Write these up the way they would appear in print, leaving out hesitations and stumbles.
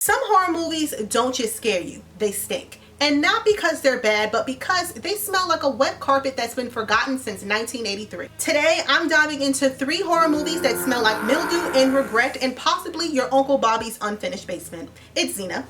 Some horror movies don't just scare you, they stink. And not because they're bad, but because they smell like a wet carpet that's been forgotten since 1983. Today, I'm diving into 3 horror movies that smell like mildew and regret and possibly your Uncle Bobby's unfinished basement. It's Zena,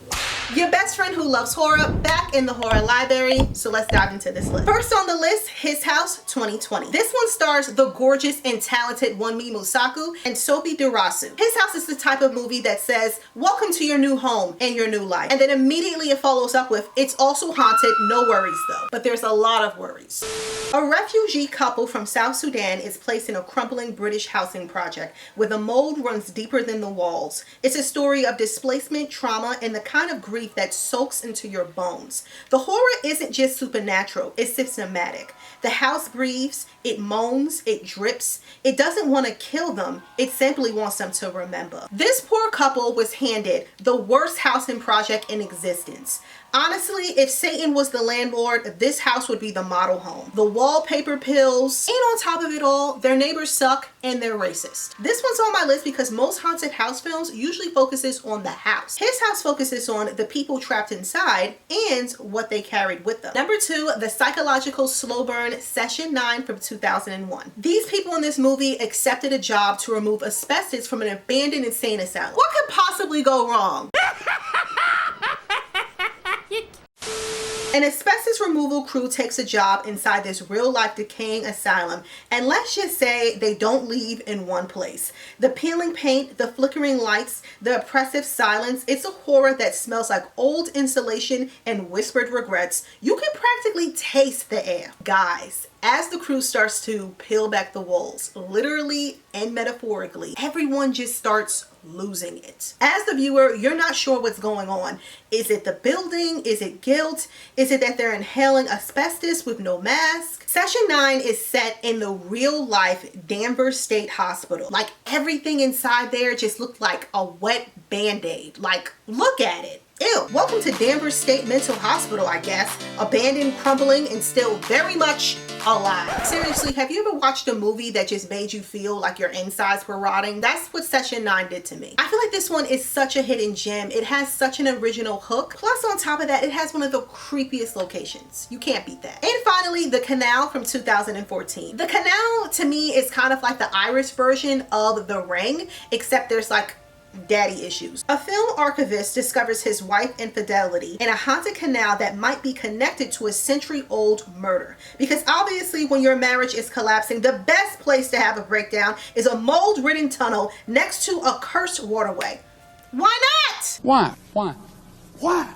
your best friend who loves horror, back in the horror library. So let's dive into this list. First on the list, His House 2020. This one stars the gorgeous and talented Wunmi Mosaku and Sophie Durasu. His House is the type of movie that says, welcome to your new home and your new life. And then immediately it follows up with, it's also haunted, no worries though. But there's a lot of worries. A refugee couple from South Sudan is placed in a crumbling British housing project where the mold runs deeper than the walls. It's a story of displacement, trauma, and the kind of grief that soaks into your bones. The horror isn't just supernatural, it's systematic. The house breathes, it moans, it drips. It doesn't want to kill them, it simply wants them to remember. This poor couple was handed the worst housing project in existence. Honestly, if Satan was the landlord, this house would be the model home. The wallpaper pills, and on top of it all, their neighbors suck and they're racist. This one's on my list because most haunted house films usually focuses on the house. His House focuses on the people trapped inside and what they carried with them. Number 2, the psychological slow burn Session 9 from 2001. These people in this movie accepted a job to remove asbestos from an abandoned insane asylum. What could possibly go wrong? An asbestos removal crew takes a job inside this real-life decaying asylum, and let's just say they don't leave in one place. The peeling paint, the flickering lights, the oppressive silence, it's a horror that smells like old insulation and whispered regrets. You can practically taste the air. Guys, as the crew starts to peel back the walls, literally and metaphorically, everyone just starts losing it. As the viewer, you're not sure what's going on. Is it the building? Is it guilt? Is it that they're inhaling asbestos with no mask? Session 9 is set in the real life Damber State Hospital. Like everything inside there just looked like a wet band-aid. Like, look at it. Ew. Welcome to Damber State Mental Hospital, I guess. Abandoned, crumbling, and still very much alive. Seriously, have you ever watched a movie that just made you feel like your insides were rotting? That's what Session 9 did to me. I feel like this one is such a hidden gem. It has such an original hook. Plus, on top of that, it has one of the creepiest locations. You can't beat that. And finally, The Canal from 2014. The Canal, to me, is kind of like the Irish version of The Ring, except there's like daddy issues. A film archivist discovers his wife infidelity in a haunted canal that might be connected to a century-old murder. Because obviously when your marriage is collapsing, the best place to have a breakdown is a mold-ridden tunnel next to a cursed waterway. Why not? Why? Why? Why?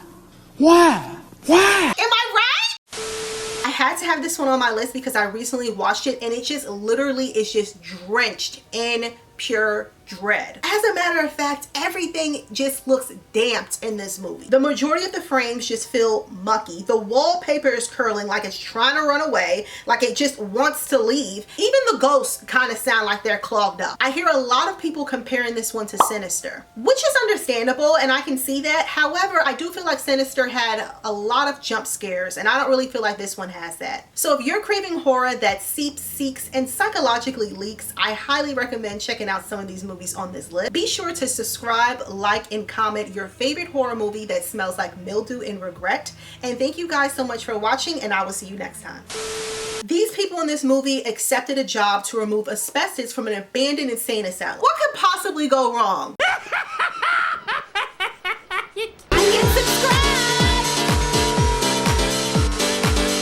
Why? Why? Am I right? I had to have this one on my list because I recently watched it and it just literally is just drenched in pure dread. As a matter of fact, everything just looks damped in this movie. The majority of the frames just feel mucky. The wallpaper is curling like it's trying to run away, like it just wants to leave. Even the ghosts kind of sound like they're clogged up. I hear a lot of people comparing this one to Sinister, which is understandable and I can see that. However, I do feel like Sinister had a lot of jump scares and I don't really feel like this one has that. So if you're craving horror that seeps, seeks, and psychologically leaks, I highly recommend checking out some of these movies on this list. Be sure to subscribe, like, and comment your favorite horror movie that smells like mildew and regret. And thank you guys so much for watching, and I will see you next time. These people in this movie accepted a job to remove asbestos from an abandoned insane asylum. What could possibly go wrong?